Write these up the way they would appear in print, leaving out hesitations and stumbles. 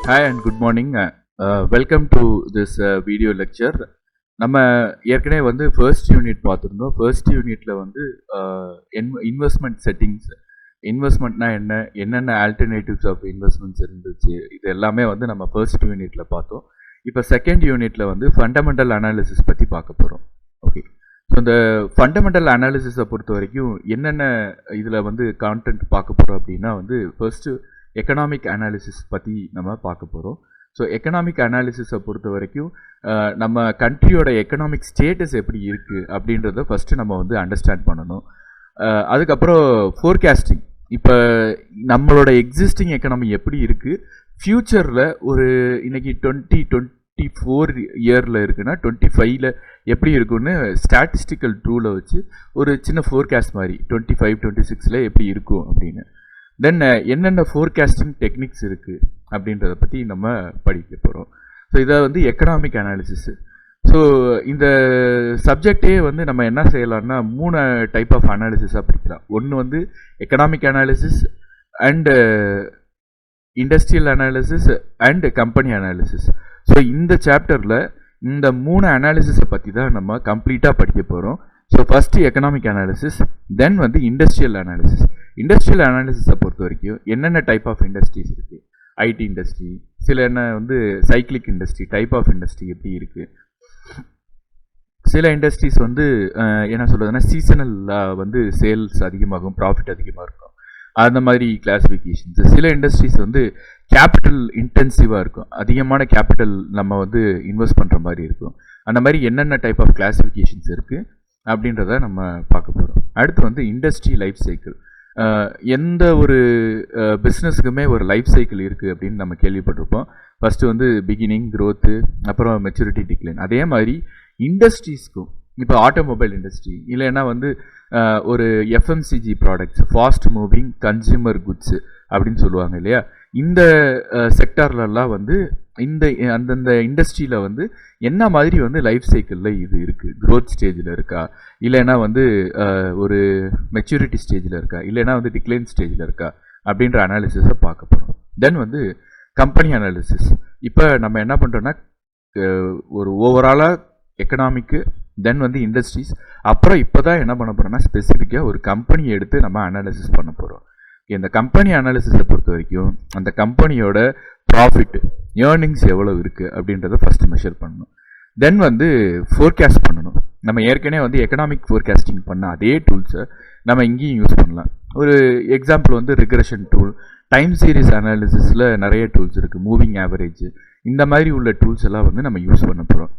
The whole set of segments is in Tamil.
Hi and good morning. Welcome to this video lecture. நம்ம ஏற்கனவே வந்து ஃபர்ஸ்ட் யூனிட் பார்த்துருந்தோம். ஃபர்ஸ்ட் யூனிட்ல வந்து இன்வெஸ்ட்மெண்ட் செட்டிங்ஸ், இன்வெஸ்ட்மெண்ட்னா என்ன, என்னென்ன ஆல்டர்னேட்டிவ்ஸ் ஆஃப் இன்வெஸ்ட்மெண்ட்ஸ் இருந்துச்சு, இது எல்லாமே வந்து நம்ம ஃபர்ஸ்ட் யூனிட்ல பார்த்தோம். இப்போ செகண்ட் யூனிட்ல வந்து ஃபண்டமெண்டல் அனாலிசிஸ் பற்றி பார்க்க போகிறோம். ஓகே, ஸோ இந்த ஃபண்டமெண்டல் அனாலிசிஸை பொறுத்த வரைக்கும் என்னென்ன இதில் வந்து கான்டென்ட் பார்க்க போகிறோம் அப்படின்னா வந்து ஃபர்ஸ்ட்டு எக்கனாமிக் அனாலிசிஸ் பற்றி நம்ம பார்க்க போகிறோம். ஸோ எக்கனாமிக் அனாலிசிஸை பொறுத்த வரைக்கும் நம்ம கண்ட்ரியோட எக்கனாமிக் ஸ்டேட்டஸ் எப்படி இருக்குது அப்படின்றத ஃபஸ்ட்டு நம்ம வந்து அண்டர்ஸ்டாண்ட் பண்ணணும். அதுக்கப்புறம் ஃபோர்காஸ்டிங், இப்போ நம்மளோட எக்ஸிஸ்டிங் எக்கனாமி எப்படி இருக்குது, ஃப்யூச்சரில் ஒரு இன்னைக்கு 2024 இயரில் இருக்குன்னா 25ல் எப்படி இருக்குன்னு ஸ்டாட்டிஸ்டிக்கல் டூலை வச்சு ஒரு சின்ன ஃபோர்காஸ்ட் மாதிரி 25, 26ல் எப்படி இருக்கும் அப்படின்னு. தென் என்னென்ன ஃபோர்காஸ்டிங் டெக்னிக்ஸ் இருக்குது அப்படின்றத பற்றி நம்ம படிக்க போகிறோம். ஸோ இதை வந்து எக்கனாமிக் அனாலிசிஸு. ஸோ இந்த சப்ஜெக்டே வந்து நம்ம என்ன செய்யலாம்னா 3 டைப் ஆஃப் அனாலிசிஸாக பிரிக்கலாம். ஒன்று வந்து economic analysis and industrial analysis and company analysis. So இந்த சாப்டரில் இந்த 3 அனாலிசிஸை பற்றி தான் நம்ம கம்ப்ளீட்டாக படிக்க போகிறோம். So first economic analysis, then வந்து இண்டஸ்ட்ரியல் அனாலிசிஸ். இண்டஸ்ட்ரியல் அனாலிசிஸை பொறுத்த வரைக்கும் என்னென்ன டைப் ஆஃப் இண்டஸ்ட்ரீஸ் இருக்குது, ஐடி இண்டஸ்ட்ரி, சில என்ன வந்து cyclic industry, type of industry எப்படி இருக்குது, சில இண்டஸ்ட்ரீஸ் வந்து என்ன சொல்கிறதுனா சீசனலாக வந்து சேல்ஸ் அதிகமாகும், ப்ராஃபிட் அதிகமாக இருக்கும், அந்த மாதிரி கிளாஸிஃபிகேஷன்ஸ். சில இண்டஸ்ட்ரீஸ் வந்து கேபிட்டல் இன்டென்சிவாக இருக்கும், அதிகமான கேபிட்டல் நம்ம வந்து இன்வெஸ்ட் பண்ணுற மாதிரி இருக்கும். அந்த மாதிரி என்னென்ன டைப் ஆஃப் கிளாஸிஃபிகேஷன்ஸ் இருக்குது அப்படின்றத நம்ம பார்க்க போகிறோம். அடுத்து வந்து இண்டஸ்ட்ரி லைஃப் சைக்கிள். எந்த ஒரு பிஸ்னஸுக்குமே ஒரு லைஃப் சைக்கிள் இருக்குது அப்படின்னு நம்ம கேள்விப்பட்டிருப்போம். ஃபஸ்ட்டு வந்து பிகினிங், க்ரோத்து, அப்புறம் மெச்சூரிட்டி, டிக்ளைன். அதே மாதிரி இண்டஸ்ட்ரீஸ்க்கும் இப்போ ஆட்டோமொபைல் இண்டஸ்ட்ரி இல்லைன்னா வந்து ஒரு FMCG products, fast moving consumer goods அப்படின்னு சொல்லுவாங்க இல்லையா, இந்த செக்டார்லலாம் வந்து இந்த அந்தந்த இண்டஸ்ட்ரியில் வந்து என்ன மாதிரி வந்து லைஃப் சைக்கிளில் இது இருக்குது, க்ரோத் ஸ்டேஜில் இருக்கா, இல்லைன்னா வந்து ஒரு மெச்சூரிட்டி ஸ்டேஜில் இருக்கா, இல்லைன்னா வந்து டிக்ளைன் ஸ்டேஜில் இருக்கா அப்படின்ற அனாலிசிஸை பார்க்க போகிறோம். தென் வந்து கம்பெனி அனாலிசிஸ். இப்போ நம்ம என்ன பண்ணுறோன்னா ஒரு ஓவராலாக எக்கனாமிக்கு, தென் வந்து இண்டஸ்ட்ரீஸ், அப்புறம் இப்போ தான் என்ன பண்ண போகிறோம்னா ஸ்பெசிஃபிக்காக ஒரு கம்பெனியை எடுத்து நம்ம அனாலிசிஸ் பண்ண போகிறோம். இந்த கம்பெனி அனாலிசிஸை பொறுத்த வரைக்கும் அந்த கம்பெனியோட ப்ராஃபிட், ஏர்னிங்ஸ் எவ்வளோ இருக்குது அப்படின்றத ஃபஸ்ட்டு மெஷர் பண்ணணும். தென் வந்து ஃபோர்காஸ்ட் பண்ணணும். நம்ம ஏற்கனவே வந்து எக்கனாமிக் ஃபோர்காஸ்டிங் பண்ண அதே டூல்ஸை நம்ம இங்கேயும் யூஸ் பண்ணலாம். ஒரு எக்ஸாம்பிள் வந்து ரிக்ரெஷன் டூல், டைம் சீரீஸ் அனாலிசிஸில் நிறைய டூல்ஸ் இருக்குது, மூவிங் ஆவரேஜ், இந்த மாதிரி உள்ள டூல்ஸ் எல்லாம் வந்து நம்ம யூஸ் பண்ண போகிறோம்.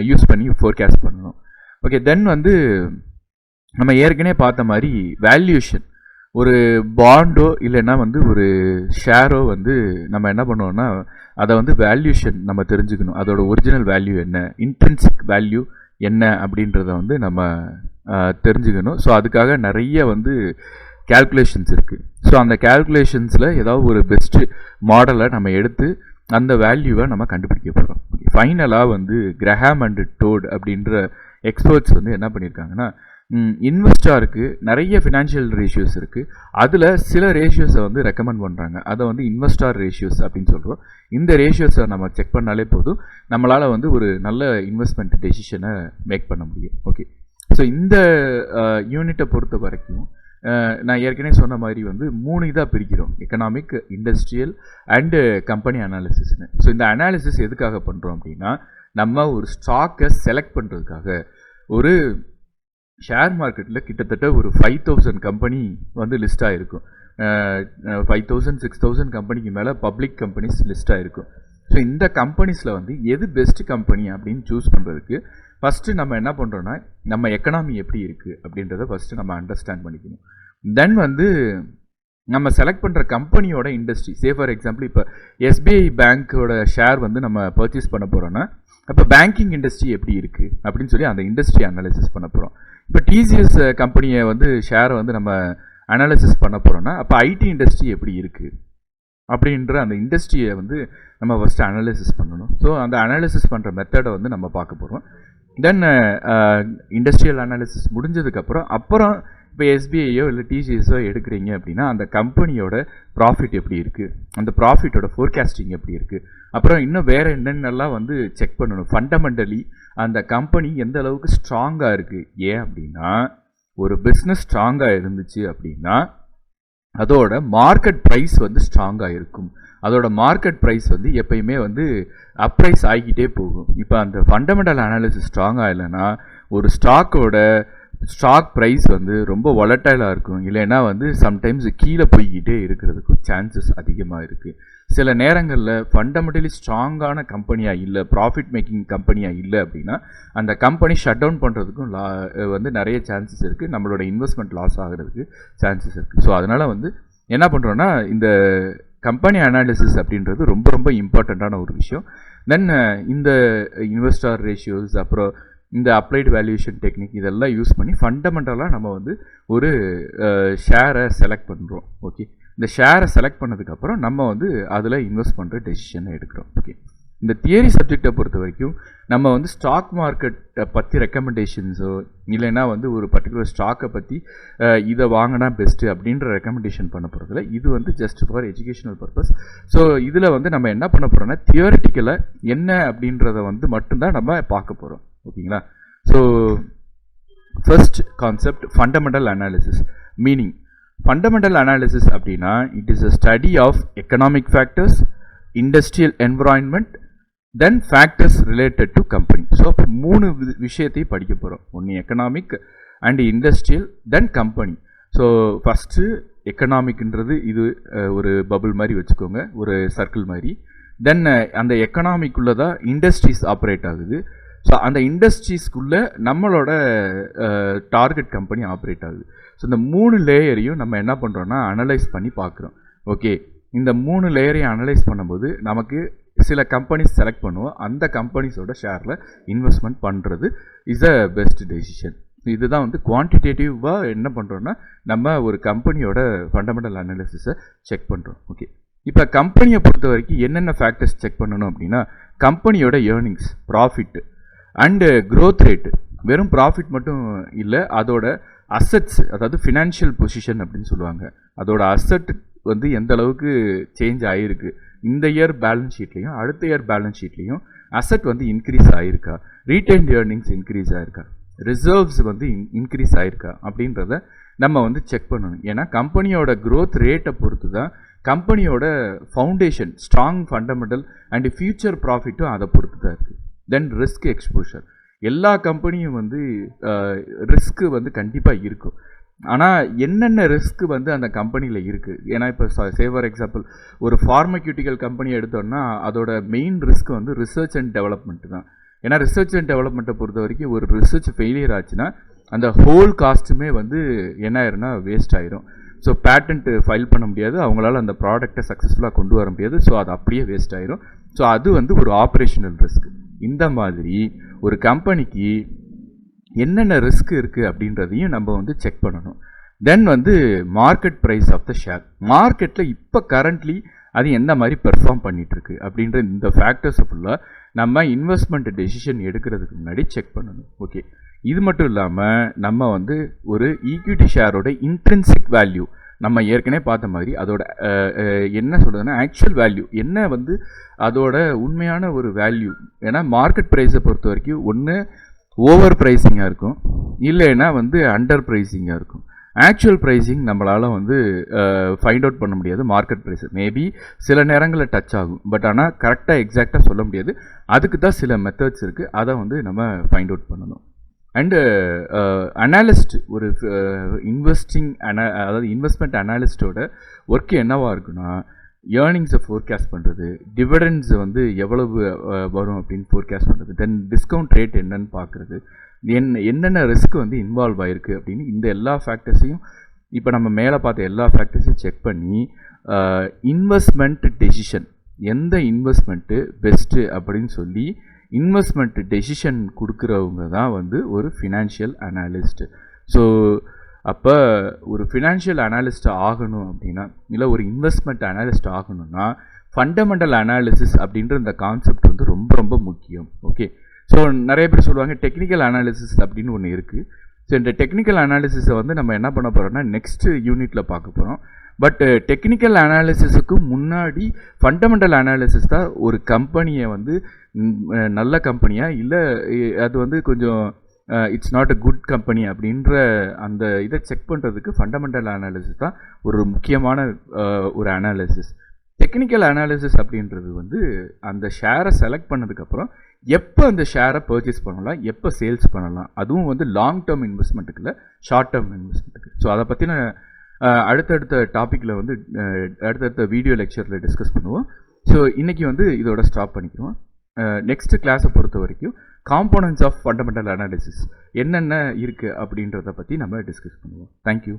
யூஸ் பண்ணி ஃபோர்காஸ்ட் பண்ணணும். ஓகே, தென் வந்து நம்ம ஏற்கனவே பார்த்த மாதிரி வேல்யூஷன், ஒரு பாண்டோ இல்லைன்னா வந்து ஒரு ஷேரோ வந்து நம்ம என்ன பண்ணுவோம்னா அதை வந்து வேல்யூஷன் நம்ம தெரிஞ்சுக்கணும். அதோட ஒரிஜினல் வேல்யூ என்ன, இன்ட்ரின்சிக் வேல்யூ என்ன அப்படின்றத வந்து நம்ம தெரிஞ்சுக்கணும். ஸோ அதுக்காக நிறைய வந்து கேல்குலேஷன்ஸ் இருக்குது. ஸோ அந்த கேல்குலேஷன்ஸில் ஏதாவது ஒரு பெஸ்ட்டு மாடலை நம்ம எடுத்து அந்த வேல்யூவை நம்ம கண்டுபிடிக்க போகிறோம். ஃபைனலாக வந்து கிரஹாம் அண்ட் டோட் அப்படின்ற எக்ஸ்பர்ட்ஸ் வந்து என்ன பண்ணியிருக்காங்கன்னா, இன்வெஸ்டாருக்கு நிறைய ஃபினான்ஷியல் ரேஷியோஸ் இருக்குது, அதில் சில ரேஷியோஸை வந்து ரெக்கமெண்ட் பண்ணுறாங்க. அதை வந்து இன்வெஸ்டார் ரேஷியோஸ் அப்படின்னு சொல்கிறோம். இந்த ரேஷியோஸை நம்ம செக் பண்ணாலே போதும், நம்மளால் வந்து ஒரு நல்ல இன்வெஸ்ட்மெண்ட் டெசிஷனை மேக் பண்ண முடியும். ஓகே, ஸோ இந்த யூனிட்டை பொறுத்த வரைக்கும் நான் ஏற்கனவே சொன்ன மாதிரி வந்து 3 இதாக பிரிக்கிறோம், எக்கனாமிக், இண்டஸ்ட்ரியல் அண்டு கம்பெனி அனாலிசிஸ்னு. ஸோ இந்த அனாலிசிஸ் எதுக்காக பண்ணுறோம் அப்படின்னா, நம்ம ஒரு ஸ்டாக்கை செலக்ட் பண்ணுறதுக்காக. ஒரு ஷேர் மார்க்கெட்டில் கிட்டத்தட்ட ஒரு 5000 கம்பெனி வந்து லிஸ்ட் ஆகிருக்கும். 5000, 6000 கம்பெனிக்கு மேலே பப்ளிக் கம்பெனிஸ் லிஸ்ட் ஆகிருக்கும். ஸோ இந்த கம்பெனிஸில் வந்து எது பெஸ்ட் கம்பெனி அப்படின்னு சூஸ் பண்ணுறதுக்கு ஃபஸ்ட்டு நம்ம என்ன பண்ணுறோன்னா நம்ம எக்கனாமி எப்படி இருக்குது அப்படின்றத ஃபஸ்ட்டு நம்ம அண்டர்ஸ்டாண்ட் பண்ணிக்கணும். தென் வந்து நம்ம செலக்ட் பண்ணுற கம்பெனியோட இண்டஸ்ட்ரி, சே ஃபார் எக்ஸாம்பிள் இப்போ எஸ்பிஐ பேங்க்கோட ஷேர் வந்து நம்ம பர்ச்சேஸ் பண்ண போகிறோன்னா அப்போ பேங்கிங் இண்டஸ்ட்ரி எப்படி இருக்குது அப்படின்னு சொல்லி அந்த இண்டஸ்ட்ரி அனாலிசிஸ் பண்ண போகிறோம். இப்போ டிசிஎஸ் கம்பெனியை வந்து ஷேரை வந்து நம்ம அனாலிசிஸ் பண்ண போகிறோன்னா அப்போ ஐடி இண்டஸ்ட்ரி எப்படி இருக்குது அப்படின்ற அந்த இண்டஸ்ட்ரியை வந்து நம்ம ஃபஸ்ட்டு அனாலிசிஸ் பண்ணணும். ஸோ அந்த அனாலிசிஸ் பண்ணுற மெத்தடை வந்து நம்ம பார்க்க போகிறோம். தென் இண்டஸ்ட்ரியல் அனாலிசிஸ் முடிஞ்சதுக்கப்புறம் இப்போ எஸ்பிஐயோ இல்லை டிசிஎஸோ எடுக்கிறீங்க அப்படின்னா அந்த கம்பெனியோட ப்ராஃபிட் எப்படி இருக்குது, அந்த ப்ராஃபிட்டோட ஃபோர்காஸ்டிங் எப்படி இருக்குது, அப்புறம் இன்னும் வேறு என்னென்னலாம் வந்து செக் பண்ணணும். ஃபண்டமெண்டலி அந்த கம்பெனி எந்த அளவுக்கு ஸ்ட்ராங்காக இருக்குது. ஏன் அப்படின்னா ஒரு பிஸ்னஸ் ஸ்ட்ராங்காக இருந்துச்சு அப்படின்னா அதோட மார்க்கெட் ப்ரைஸ் வந்து ஸ்ட்ராங்காக இருக்கும். அதோட மார்க்கெட் ப்ரைஸ் வந்து எப்பயுமே வந்து அப்ரைஸ் ஆகிக்கிட்டே போகும். இப்போ அந்த ஃபண்டமெண்டல் அனாலிசிஸ் ஸ்ட்ராங்காக இல்லைன்னா ஒரு ஸ்டாக் ப்ரைஸ் வந்து ரொம்ப வொலட்டைலாக இருக்கும், இல்லைன்னா வந்து சம்டைம்ஸ் கீழே போய்கிட்டே இருக்கிறதுக்கும் சான்சஸ் அதிகமாக இருக்குது. சில நேரங்களில் ஃபண்டமெண்டலி ஸ்ட்ராங்கான கம்பெனியாக இல்லை, ப்ராஃபிட் மேக்கிங் கம்பெனியாக இல்லை அப்படின்னா அந்த கம்பெனி ஷட் டவுன் பண்ணுறதுக்கும் வந்து நிறைய சான்சஸ் இருக்குது, நம்மளோட இன்வெஸ்ட்மெண்ட் லாஸ் ஆகிறதுக்கு சான்சஸ் இருக்குது. ஸோ அதனால் வந்து என்ன பண்ணுறோன்னா இந்த கம்பெனி அனாலிசிஸ் அப்படின்றது ரொம்ப ரொம்ப இம்பார்ட்டண்ட்டான ஒரு விஷயம். தென் இந்த இன்வெஸ்டார் ரேஷியோஸ், அப்புறம் இந்த அப்ளைடு வேல்யூஷன் டெக்னிக் இதெல்லாம் யூஸ் பண்ணி ஃபண்டமெண்டலாக நம்ம வந்து ஒரு ஷேரை செலக்ட் பண்ணுறோம். ஓகே, இந்த ஷேரை செலக்ட் பண்ணதுக்கப்புறம் நம்ம வந்து அதில் இன்வெஸ்ட் பண்ணுற டெசிஷனை எடுக்கிறோம். ஓகே, இந்த தியரி சப்ஜெக்டை பொறுத்த வரைக்கும் நம்ம வந்து ஸ்டாக் மார்க்கெட்டை பற்றி ரெக்கமெண்டேஷன்ஸோ இல்லைன்னா வந்து ஒரு பர்டிகுலர் ஸ்டாக்கை பற்றி இதை வாங்கினா பெஸ்ட்டு அப்படின்ற ரெக்கமெண்டேஷன் பண்ண போகிறதில்ல. இது வந்து just for educational purpose. So இதில் வந்து நம்ம என்ன பண்ண போகிறோம்னா தியரிட்டிக்கலாக என்ன அப்படின்றத வந்து மட்டும்தான் நம்ம பார்க்க போகிறோம். ஓகேங்களா? So first concept fundamental analysis. Meaning fundamental analysis அப்படின்னா it is a study of economic factors, industrial environment, then factors related to company. So அப்போ 3 விஷயத்தையும் படிக்க போகிறோம். ஒன்று economic and industrial, then company. So first எக்கனாமிக்ன்றது இது ஒரு பபுள் மாதிரி வச்சுக்கோங்க, ஒரு சர்க்கிள் மாதிரி. தென் அந்த எக்கனாமிக்குள்ளே தான் இண்டஸ்ட்ரீஸ் ஆப்ரேட் ஆகுது. ஸோ அந்த இண்டஸ்ட்ரீஸ்க்குள்ளே நம்மளோட டார்கெட் கம்பெனி ஆப்ரேட் ஆகுது. ஸோ இந்த 3 லேயரையும் நம்ம என்ன பண்ணுறோன்னா அனலைஸ் பண்ணி பார்க்குறோம். ஓகே, இந்த 3 லேயரையும் அனலைஸ் பண்ணும்போது நமக்கு சில கம்பெனிஸ் செலக்ட் பண்ணுவோம். அந்த கம்பெனிஸோட ஷேரில் இன்வெஸ்ட்மெண்ட் பண்ணுறது இஸ் அ பெஸ்ட் டெசிஷன். இதுதான் வந்து குவான்டிடேட்டிவாக என்ன பண்ணுறோன்னா நம்ம ஒரு கம்பெனியோட ஃபண்டமெண்டல் அனாலிசிஸை செக் பண்ணுறோம். ஓகே, இப்போ கம்பெனியை பொறுத்த வரைக்கும் என்னென்ன ஃபேக்டர்ஸ் செக் பண்ணணும் அப்படின்னா கம்பெனியோட earnings, profit and growth rate. வெறும் ப்ராஃபிட் மட்டும் இல்லை, அதோட அசட்ஸ், அதாவது ஃபினான்ஷியல் பொசிஷன் அப்படின்னு சொல்லுவாங்க. அதோட அசட் வந்து எந்த அளவுக்கு சேஞ்ச் ஆகிருக்கு, இந்த இயர் பேலன்ஸ் ஷீட்லேயும் அடுத்த இயர் பேலன்ஸ் ஷீட்லேயும் அசட் வந்து இன்க்ரீஸ் ஆகிருக்கா, ரீட்டைன்ட் ஏர்னிங்ஸ் இன்க்ரீஸ் ஆகிருக்கா, ரிசர்வ்ஸ் வந்து இன்க்ரீஸ் ஆகிருக்கா அப்படின்றத நம்ம வந்து செக் பண்ணணும். ஏன்னா கம்பெனியோட க்ரோத் ரேட்டை பொறுத்து தான் கம்பெனியோட foundation, strong fundamental and future ப்ராஃபிட்டும் அதை பொறுத்து தான் இருக்குது. Then risk exposure. எல்லா கம்பெனியும் வந்து ரிஸ்க்கு வந்து கண்டிப்பாக இருக்கும். ஆனால் என்னென்ன ரிஸ்க்கு வந்து அந்த கம்பெனியில் இருக்குது. ஏன்னா இப்போ ஃபார் எக்ஸாம்பிள் ஒரு ஃபார்மக்யூட்டிக்கல் கம்பெனி எடுத்தோம்னா அதோட மெயின் ரிஸ்க் வந்து ரிசர்ச் அண்ட் டெவலப்மெண்ட் தான். ஏன்னா ரிசர்ச் அண்ட் டெவலப்மெண்ட்டை பொறுத்த வரைக்கும் ஒரு ரிசர்ச் ஃபெயிலியர் ஆச்சுன்னா அந்த ஹோல் காஸ்ட்டுமே வந்து என்ன ஆயிரும்னா வேஸ்ட் ஆயிரும். ஸோ பேட்டன்ட் ஃபைல் பண்ண முடியாது, அவங்களால அந்த ப்ராடக்டை சக்ஸஸ்ஃபுல்லாக கொண்டு வர முடியாது. ஸோ அது அப்படியே வேஸ்ட் ஆயிரும். ஸோ அது வந்து ஒரு ஆப்ரேஷனல் ரிஸ்க். இந்த மாதிரி ஒரு கம்பெனிக்கு என்னென்ன ரிஸ்க் இருக்குது அப்படின்றதையும் நம்ம வந்து செக் பண்ணணும். தென் வந்து market price of the share. மார்க்கெட்டில் இப்போ கரண்ட்லி அது எந்த மாதிரி பெர்ஃபார்ம் பண்ணிகிட்ருக்கு அப்படின்ற இந்த ஃபேக்டர்ஸை ஃபுல்லாக நம்ம இன்வெஸ்ட்மெண்ட் டெசிஷன் எடுக்கிறதுக்கு முன்னாடி செக் பண்ணணும். ஓகே, இது மட்டும் இல்லாமல் நம்ம வந்து ஒரு ஈக்விட்டி ஷேரோட இன்ட்ரின்சிக் வேல்யூ, நம்ம ஏற்கனவே பார்த்த மாதிரி அதோட என்ன சொல்கிறதுன்னா ஆக்சுவல் வேல்யூ என்ன வந்து அதோட உண்மையான ஒரு வேல்யூ. ஏன்னா மார்க்கெட் ப்ரைஸை பொறுத்த வரைக்கும் ஒன்று ஓவர் ப்ரைஸிங்காக இருக்கும், இல்லைன்னா வந்து அண்டர் ப்ரைஸிங்காக இருக்கும். ஆக்சுவல் ப்ரைஸிங் நம்மளால் வந்து ஃபைண்ட் அவுட் பண்ண முடியாது. மார்க்கெட் ப்ரைஸ் மேபி சில நேரங்களில் டச் ஆகும், பட் ஆனால் கரெக்டாக எக்ஸாக்டாக சொல்ல முடியாது. அதுக்கு தான் சில மெத்தட்ஸ் இருக்குது, அதை வந்து நம்ம ஃபைண்ட் அவுட் பண்ணணும். அண்டு அனாலிஸ்ட், ஒரு இன்வெஸ்டிங் அதாவது இன்வெஸ்ட்மெண்ட் அனாலிஸ்ட்டோட ஒர்க் என்னவாக இருக்குன்னா ஏர்னிங்ஸை ஃபோர்காஸ்ட் பண்ணுறது, டிவிடெண்ட்ஸ் வந்து எவ்வளவு வரும் அப்படின்னு ஃபோர்காஸ்ட் பண்ணுறது, தென் டிஸ்கவுண்ட் ரேட் என்னன்னு பார்க்குறது, என்னென்ன ரிஸ்க் வந்து இன்வால்வ் ஆகிருக்கு அப்படின்னு இந்த எல்லா ஃபேக்டர்ஸையும் இப்போ நம்ம மேலே பார்த்த எல்லா ஃபேக்டர்ஸையும் செக் பண்ணி இன்வெஸ்ட்மெண்ட் டெசிஷன், எந்த இன்வெஸ்ட்மெண்ட்டு பெஸ்ட்டு அப்படின்னு சொல்லி இன்வெஸ்ட்மெண்ட் டெசிஷன் கொடுக்குறவங்க தான் வந்து ஒரு ஃபினான்ஷியல் அனாலிஸ்ட்டு. ஸோ அப்போ ஒரு ஃபினான்ஷியல் அனாலிஸ்ட் ஆகணும் அப்படின்னா, இல்லை ஒரு இன்வெஸ்ட்மெண்ட் அனாலிஸ்ட் ஆகணும்னா ஃபண்டமெண்டல் அனாலிசிஸ் அப்படின்ற இந்த கான்செப்ட் வந்து ரொம்ப ரொம்ப முக்கியம். ஓகே, ஸோ நிறைய பேர் சொல்லுவாங்க டெக்னிக்கல் அனாலிசிஸ் அப்படின்னு ஒன்று இருக்குது. ஸோ இந்த டெக்னிக்கல் அனாலிசிஸை வந்து நம்ம என்ன பண்ண போகிறோம்னா நெக்ஸ்ட் யூனிட்டில் பார்க்க போகிறோம். பட் டெக்னிக்கல் அனாலிசிஸுக்கு முன்னாடி ஃபண்டமெண்டல் அனாலிசிஸ் தான் ஒரு கம்பெனியை வந்து நல்ல கம்பெனியாக இல்லை அது வந்து கொஞ்சம் it's not a good company அப்படின்ற அந்த இதை செக் பண்ணுறதுக்கு ஃபண்டமெண்டல் அனாலிசிஸ் தான் ஒரு முக்கியமான ஒரு அனாலிசிஸ். டெக்னிக்கல் அனாலிசிஸ் அப்படின்றது வந்து அந்த ஷேரை செலக்ட் பண்ணதுக்கப்புறம் எப்போ அந்த ஷேரை பர்ச்சேஸ் பண்ணலாம், எப்போ சேல்ஸ் பண்ணலாம், அதுவும் வந்து லாங் டேர்ம் இன்வெஸ்ட்மெண்ட்டுக்கு இல்லை, ஷார்ட் டேர்ம் இன்வெஸ்ட்மெண்ட்டுக்கு. ஸோ அதை பற்றின அடுத்தடுத்த டாப்பிக்கில் வந்து அடுத்தடுத்த வீடியோ லெக்சரில் டிஸ்கஸ் பண்ணுவோம். ஸோ இன்றைக்கி வந்து இதோட ஸ்டாப் பண்ணிக்குவோம். நெக்ஸ்ட் கிளாஸை பொறுத்த வரைக்கும் காம்போனன்ட்ஸ் ஆஃப் ஃபண்டமெண்டல் அனாலிசிஸ் என்னென்ன இருக்குது அப்படின்றத பற்றி நம்ம டிஸ்கஸ் பண்ணுவோம். தேங்க்யூ.